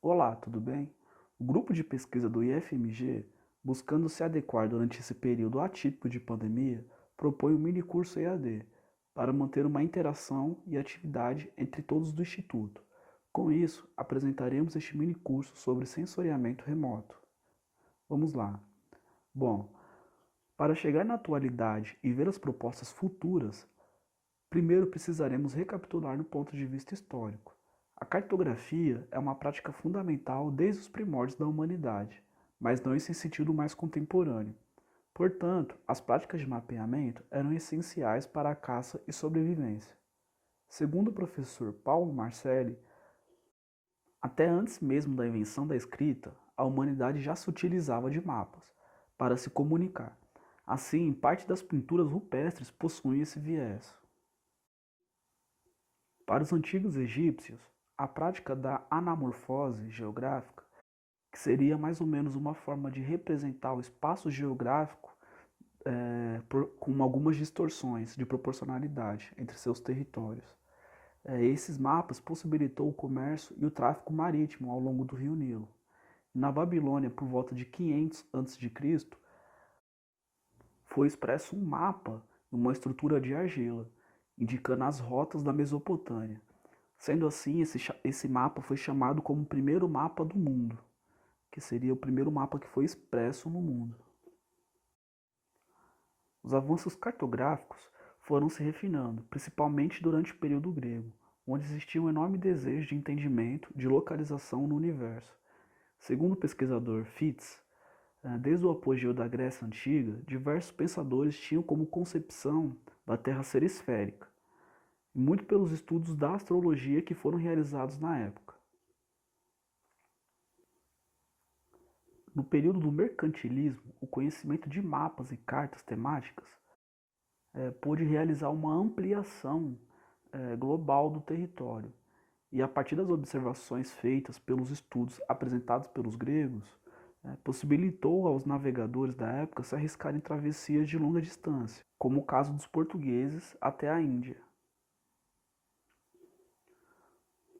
Olá, tudo bem? O grupo de pesquisa do IFMG, buscando se adequar durante esse período atípico de pandemia, propõe um mini-curso EAD para manter uma interação e atividade entre todos do Instituto. Com isso, apresentaremos este mini-curso sobre sensoriamento remoto. Vamos lá. Bom, para chegar na atualidade e ver as propostas futuras, primeiro precisaremos recapitular no ponto de vista histórico. A cartografia é uma prática fundamental desde os primórdios da humanidade, mas não em seu sentido mais contemporâneo. Portanto, as práticas de mapeamento eram essenciais para a caça e sobrevivência. Segundo o professor Paulo Marcelli, até antes mesmo da invenção da escrita, a humanidade já se utilizava de mapas para se comunicar. Assim, parte das pinturas rupestres possuem esse viés. Para os antigos egípcios, a prática da anamorfose geográfica, que seria mais ou menos uma forma de representar o espaço geográfico com algumas distorções de proporcionalidade entre seus territórios. Esses mapas possibilitou o comércio e o tráfico marítimo ao longo do rio Nilo. Na Babilônia, por volta de 500 a.C., foi expresso um mapa em uma estrutura de argila, indicando as rotas da Mesopotâmia. Sendo assim, esse mapa foi chamado como o primeiro mapa do mundo, que seria o primeiro mapa que foi expresso no mundo. Os avanços cartográficos foram se refinando, principalmente durante o período grego, onde existia um enorme desejo de entendimento de localização no universo. Segundo o pesquisador Fitts, desde o apogeu da Grécia Antiga, diversos pensadores tinham como concepção da Terra ser esférica, muito pelos estudos da astrologia que foram realizados na época. No período do mercantilismo, o conhecimento de mapas e cartas temáticas pôde realizar uma ampliação global do território. E a partir das observações feitas pelos estudos apresentados pelos gregos, possibilitou aos navegadores da época se arriscarem em travessias de longa distância, como o caso dos portugueses até a Índia.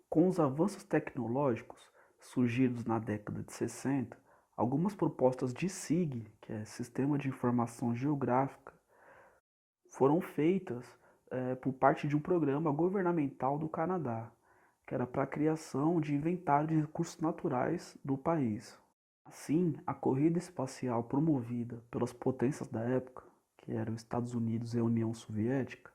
Com os avanços tecnológicos surgidos na década de 60, algumas propostas de SIG, que é Sistema de Informação Geográfica, foram feitas por parte de um programa governamental do Canadá, que era para a criação de inventário de recursos naturais do país. Assim, a corrida espacial promovida pelas potências da época, que eram os Estados Unidos e a União Soviética,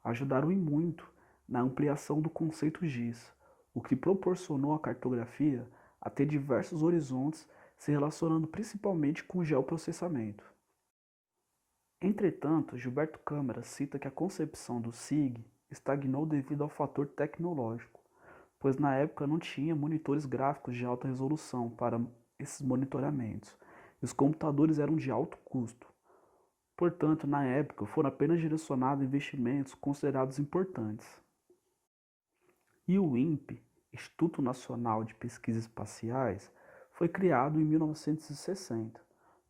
ajudaram em muito na ampliação do conceito GIS, o que proporcionou à cartografia a ter diversos horizontes se relacionando principalmente com o geoprocessamento. Entretanto, Gilberto Câmara cita que a concepção do SIG estagnou devido ao fator tecnológico, pois na época não tinha monitores gráficos de alta resolução para esses monitoramentos, e os computadores eram de alto custo. Portanto, na época, foram apenas direcionados investimentos considerados importantes. E o INPE, Instituto Nacional de Pesquisas Espaciais, foi criado em 1960,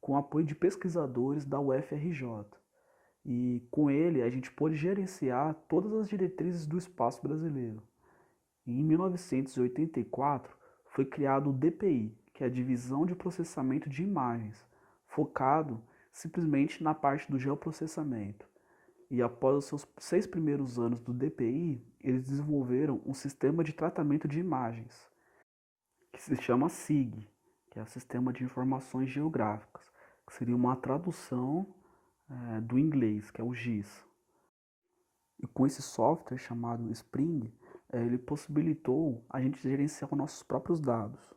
com o apoio de pesquisadores da UFRJ. E com ele a gente pôde gerenciar todas as diretrizes do espaço brasileiro. E em 1984 foi criado o DPI, que é a Divisão de Processamento de Imagens, focado simplesmente na parte do geoprocessamento. E após os seus 6 primeiros anos do DPI, eles desenvolveram um sistema de tratamento de imagens, que se chama SIG, que é o Sistema de Informações Geográficas, que seria uma tradução do inglês, que é o GIS. E com esse software chamado Spring, ele possibilitou a gente gerenciar os nossos próprios dados.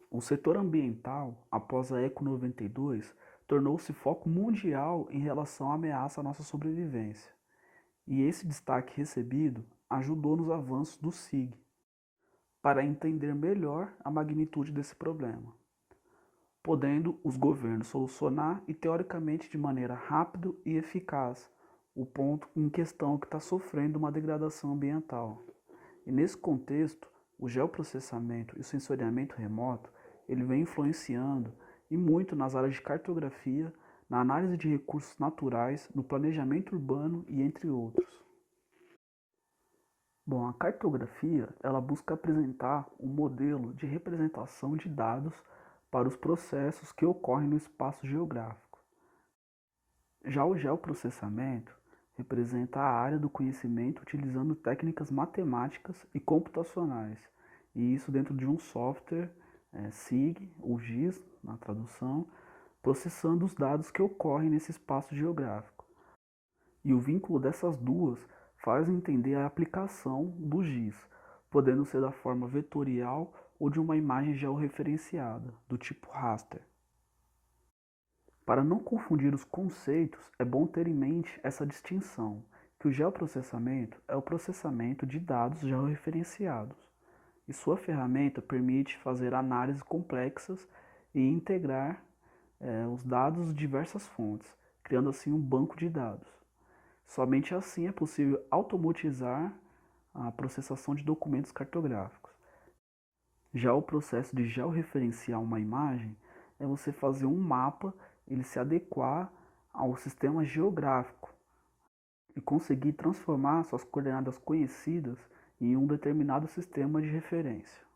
O setor ambiental, após a Eco 92, tornou-se foco mundial em relação à ameaça à nossa sobrevivência. E esse destaque recebido ajudou nos avanços do SIG, para entender melhor a magnitude desse problema, podendo os governos solucionar e teoricamente de maneira rápida e eficaz o ponto em questão que está sofrendo uma degradação ambiental. E nesse contexto, o geoprocessamento e o sensoriamento remoto ele vem influenciando e muito nas áreas de cartografia, na análise de recursos naturais, no planejamento urbano e entre outros. Bom, a cartografia, ela busca apresentar um modelo de representação de dados para os processos que ocorrem no espaço geográfico. Já o geoprocessamento representa a área do conhecimento utilizando técnicas matemáticas e computacionais, e isso dentro de um software SIG ou GIS, na tradução, processando os dados que ocorrem nesse espaço geográfico. E o vínculo dessas duas faz entender a aplicação do GIS, podendo ser da forma vetorial ou de uma imagem georreferenciada, do tipo raster. Para não confundir os conceitos, é bom ter em mente essa distinção, que o geoprocessamento é o processamento de dados georreferenciados, e sua ferramenta permite fazer análises complexas e integrar os dados de diversas fontes, criando assim um banco de dados. Somente assim é possível automatizar a processação de documentos cartográficos. Já o processo de georreferenciar uma imagem é você fazer um mapa, ele se adequar ao sistema geográfico e conseguir transformar suas coordenadas conhecidas em um determinado sistema de referência.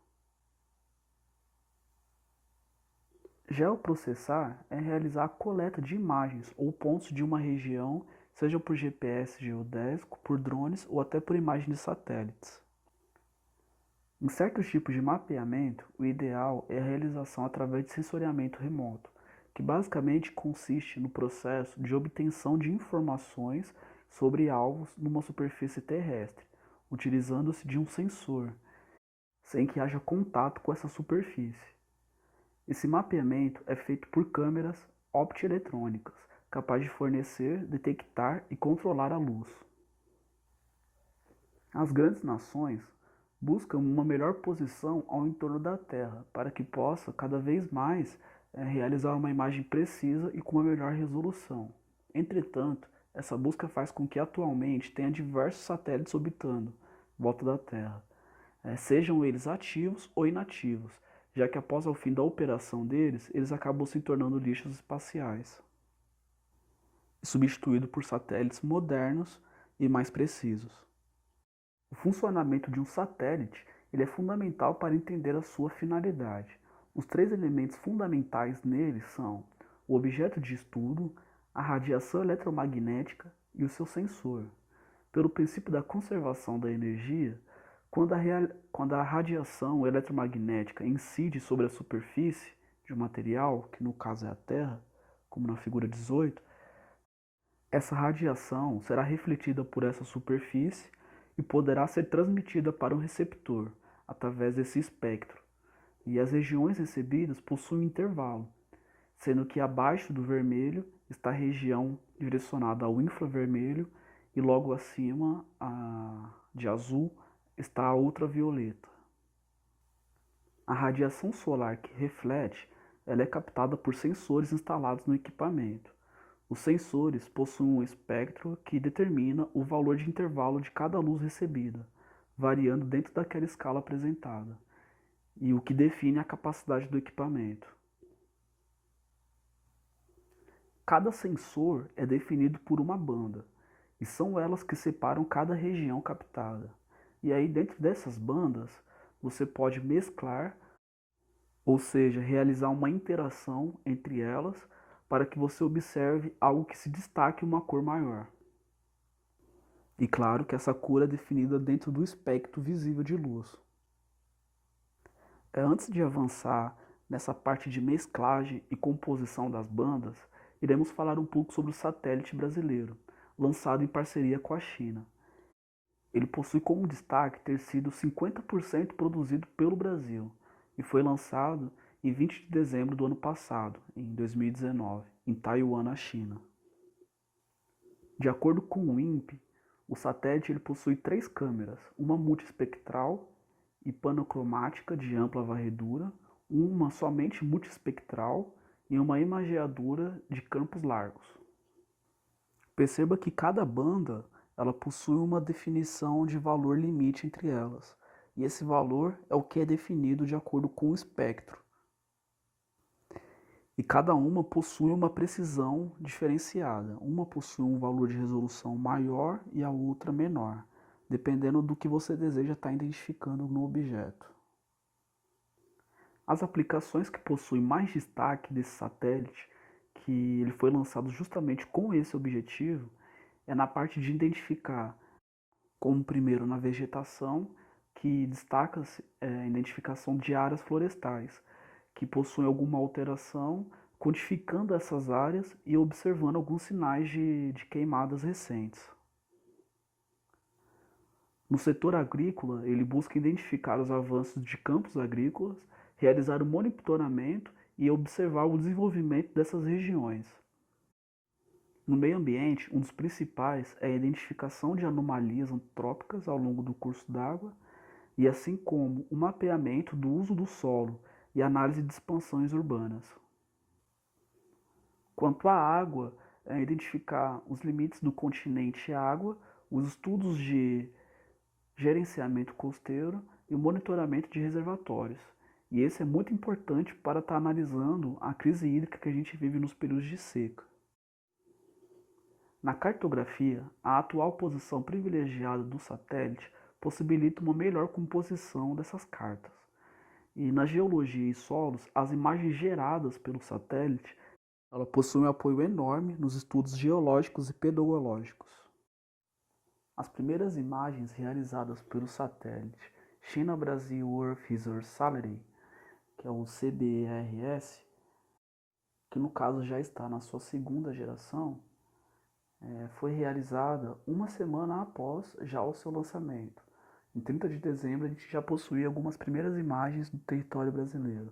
Geoprocessar é realizar a coleta de imagens ou pontos de uma região, seja por GPS geodésico, por drones ou até por imagem de satélites. Em certos tipos de mapeamento, o ideal é a realização através de sensoriamento remoto, que basicamente consiste no processo de obtenção de informações sobre alvos numa superfície terrestre, utilizando-se de um sensor, sem que haja contato com essa superfície. Esse mapeamento é feito por câmeras optoeletrônicas, capazes de fornecer, detectar e controlar a luz. As grandes nações buscam uma melhor posição ao entorno da Terra, para que possa cada vez mais realizar uma imagem precisa e com uma melhor resolução. Entretanto, essa busca faz com que atualmente tenha diversos satélites orbitando em volta da Terra, sejam eles ativos ou inativos, já que após o fim da operação deles, eles acabam se tornando lixos espaciais, substituído por satélites modernos e mais precisos. O funcionamento de um satélite ele é fundamental para entender a sua finalidade. Os três elementos fundamentais nele são o objeto de estudo, a radiação eletromagnética e o seu sensor. Pelo princípio da conservação da energia, quando a radiação eletromagnética incide sobre a superfície de um material, que no caso é a Terra, como na figura 18, essa radiação será refletida por essa superfície e poderá ser transmitida para um receptor através desse espectro. E as regiões recebidas possuem um intervalo, sendo que abaixo do vermelho está a região direcionada ao infravermelho e logo acima de azul está a ultravioleta. A radiação solar que reflete, ela é captada por sensores instalados no equipamento. Os sensores possuem um espectro que determina o valor de intervalo de cada luz recebida, variando dentro daquela escala apresentada, e o que define a capacidade do equipamento. Cada sensor é definido por uma banda, e são elas que separam cada região captada. E aí, dentro dessas bandas, você pode mesclar, ou seja, realizar uma interação entre elas para que você observe algo que se destaque uma cor maior. E claro que essa cor é definida dentro do espectro visível de luz. Antes de avançar nessa parte de mesclagem e composição das bandas, iremos falar um pouco sobre o satélite brasileiro, lançado em parceria com a China. Ele possui como destaque ter sido 50% produzido pelo Brasil e foi lançado em 20 de dezembro do ano passado, em 2019, em Taiwan, na China. De acordo com o INPE, o satélite ele possui 3 câmeras, uma multiespectral e panocromática de ampla varredura, uma somente multiespectral e uma imageadora de campos largos. Perceba que cada banda ela possui uma definição de valor limite entre elas, e esse valor é o que é definido de acordo com o espectro. E cada uma possui uma precisão diferenciada. Uma possui um valor de resolução maior e a outra menor, dependendo do que você deseja estar identificando no objeto. As aplicações que possuem mais destaque desse satélite, que ele foi lançado justamente com esse objetivo, é na parte de identificar, como primeiro na vegetação, que destaca-se a identificação de áreas florestais, que possuem alguma alteração, codificando essas áreas e observando alguns sinais de queimadas recentes. No setor agrícola, ele busca identificar os avanços de campos agrícolas, realizar o monitoramento e observar o desenvolvimento dessas regiões. No meio ambiente, um dos principais é a identificação de anomalias antrópicas ao longo do curso d'água, e assim como o mapeamento do uso do solo e análise de expansões urbanas. Quanto à água, é identificar os limites do continente água, os estudos de gerenciamento costeiro e o monitoramento de reservatórios. E esse é muito importante para estar analisando a crise hídrica que a gente vive nos períodos de seca. Na cartografia, a atual posição privilegiada do satélite possibilita uma melhor composição dessas cartas. E na geologia e solos, as imagens geradas pelo satélite possuem um apoio enorme nos estudos geológicos e pedagológicos. As primeiras imagens realizadas pelo satélite China Brasil Earth Resource Satellite, que é o CBRS, que no caso já está na sua segunda geração, foi realizada uma semana após já o seu lançamento. Em 30 de dezembro a gente já possuía algumas primeiras imagens do território brasileiro.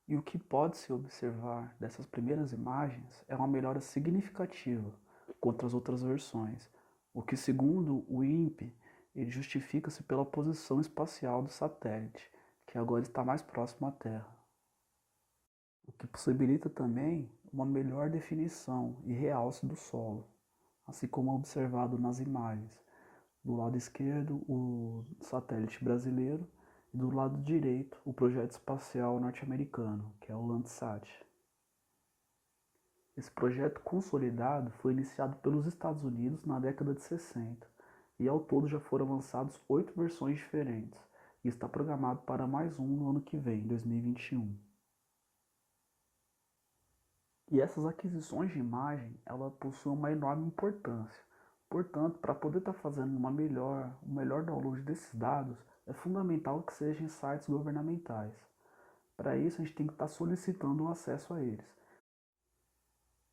E o que pode-se observar dessas primeiras imagens é uma melhora significativa contra as outras versões, o que, segundo o INPE, ele justifica-se pela posição espacial do satélite, que agora está mais próximo à Terra. O que possibilita também uma melhor definição e realce do solo, assim como observado nas imagens. Do lado esquerdo, o satélite brasileiro, e do lado direito, o projeto espacial norte-americano, que é o Landsat. Esse projeto consolidado foi iniciado pelos Estados Unidos na década de 60 e ao todo já foram lançados 8 versões diferentes e está programado para mais um no ano que vem, 2021. E essas aquisições de imagem, ela possuem uma enorme importância. Portanto, para poder estar fazendo um melhor download desses dados, é fundamental que sejam em sites governamentais. Para isso, a gente tem que estar solicitando o acesso a eles,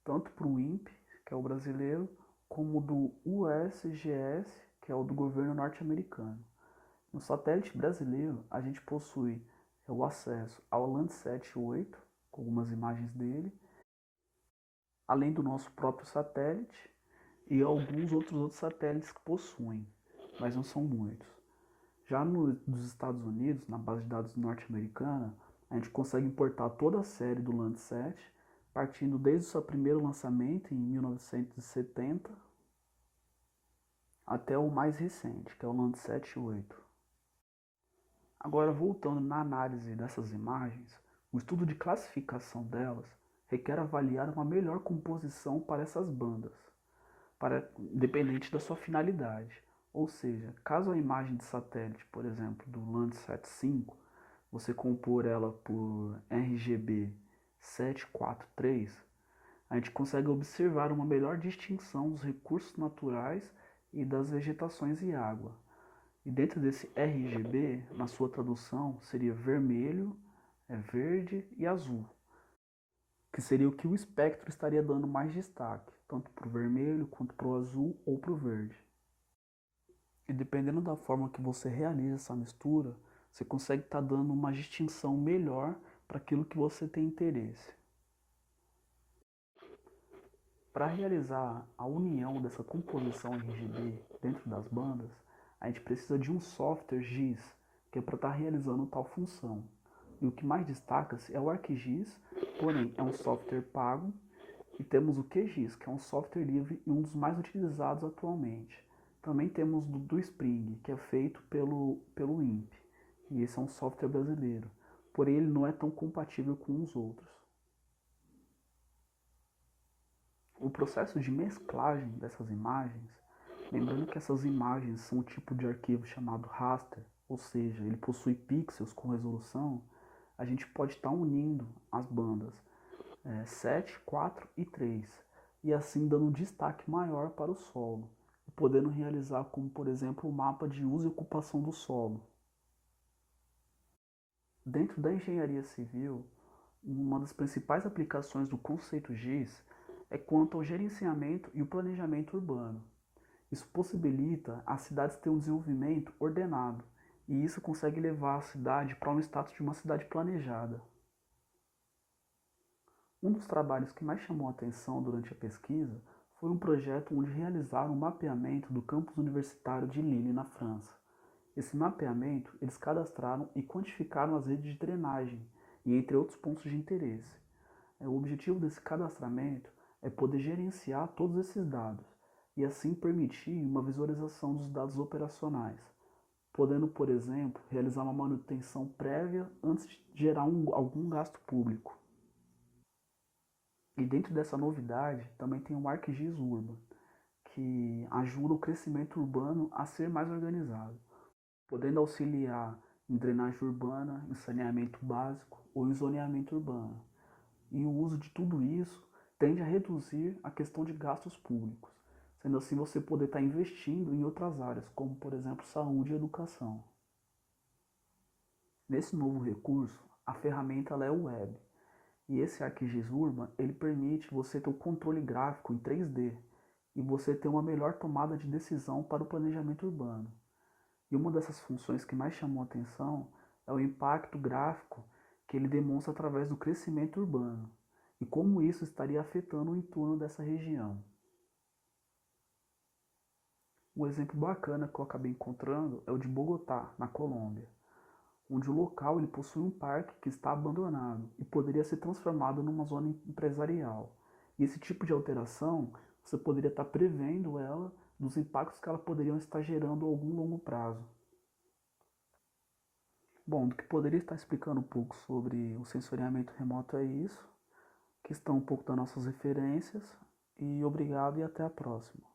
tanto para o INPE, que é o brasileiro, como do USGS, que é o do governo norte-americano. No satélite brasileiro, a gente possui o acesso ao Landsat 8, com algumas imagens dele, além do nosso próprio satélite e alguns outros satélites que possuem, mas não são muitos. Já nos Estados Unidos, na base de dados norte-americana, a gente consegue importar toda a série do Landsat, partindo desde o seu primeiro lançamento em 1970 até o mais recente, que é o Landsat 8. Agora, voltando na análise dessas imagens, o estudo de classificação delas requer avaliar uma melhor composição para essas bandas, dependente da sua finalidade. Ou seja, caso a imagem de satélite, por exemplo, do Landsat 5, você compor ela por RGB 743, a gente consegue observar uma melhor distinção dos recursos naturais e das vegetações e água. E dentro desse RGB, na sua tradução, seria vermelho, verde e azul, que seria o que o espectro estaria dando mais destaque, tanto para o vermelho quanto para o azul ou para o verde. E dependendo da forma que você realiza essa mistura, você consegue estar dando uma distinção melhor para aquilo que você tem interesse. Para realizar a união dessa composição RGB dentro das bandas, a gente precisa de um software GIS, que é para estar realizando tal função. E o que mais destaca-se é o ArcGIS, porém é um software pago, e temos o QGIS, que é um software livre e um dos mais utilizados atualmente. Também temos do Spring, que é feito pelo INPE, e esse é um software brasileiro, porém ele não é tão compatível com os outros. O processo de mesclagem dessas imagens Lembrando que essas imagens são um tipo de arquivo chamado raster, ou seja, ele possui pixels com resolução, a gente pode estar unindo as bandas 7, 4 e 3, e assim dando um destaque maior para o solo, e podendo realizar como, por exemplo, o mapa de uso e ocupação do solo. Dentro da engenharia civil, uma das principais aplicações do conceito GIS é quanto ao gerenciamento e o planejamento urbano. Isso possibilita as cidades ter um desenvolvimento ordenado, e isso consegue levar a cidade para um status de uma cidade planejada. Um dos trabalhos que mais chamou a atenção durante a pesquisa foi um projeto onde realizaram um mapeamento do campus universitário de Lille, na França. Esse mapeamento, eles cadastraram e quantificaram as redes de drenagem e entre outros pontos de interesse. O objetivo desse cadastramento é poder gerenciar todos esses dados e assim permitir uma visualização dos dados operacionais, podendo, por exemplo, realizar uma manutenção prévia antes de gerar algum gasto público. E dentro dessa novidade também tem o ArcGIS Urban, que ajuda o crescimento urbano a ser mais organizado, podendo auxiliar em drenagem urbana, em saneamento básico ou em zoneamento urbano. E o uso de tudo isso tende a reduzir a questão de gastos públicos, sendo assim você poder estar investindo em outras áreas, como por exemplo saúde e educação. Nesse novo recurso, a ferramenta ela é o web, e esse ArcGIS Urban ele permite você ter o controle gráfico em 3D e você ter uma melhor tomada de decisão para o planejamento urbano. E uma dessas funções que mais chamou a atenção é o impacto gráfico que ele demonstra através do crescimento urbano e como isso estaria afetando o entorno dessa região. Um exemplo bacana que eu acabei encontrando é o de Bogotá, na Colômbia, onde o local ele possui um parque que está abandonado e poderia ser transformado numa zona empresarial. E esse tipo de alteração, você poderia estar prevendo ela dos impactos que ela poderiam estar gerando a algum longo prazo. Bom, do que poderia estar explicando um pouco sobre o sensoriamento remoto é isso, questão um pouco das nossas referências, e obrigado e até a próxima.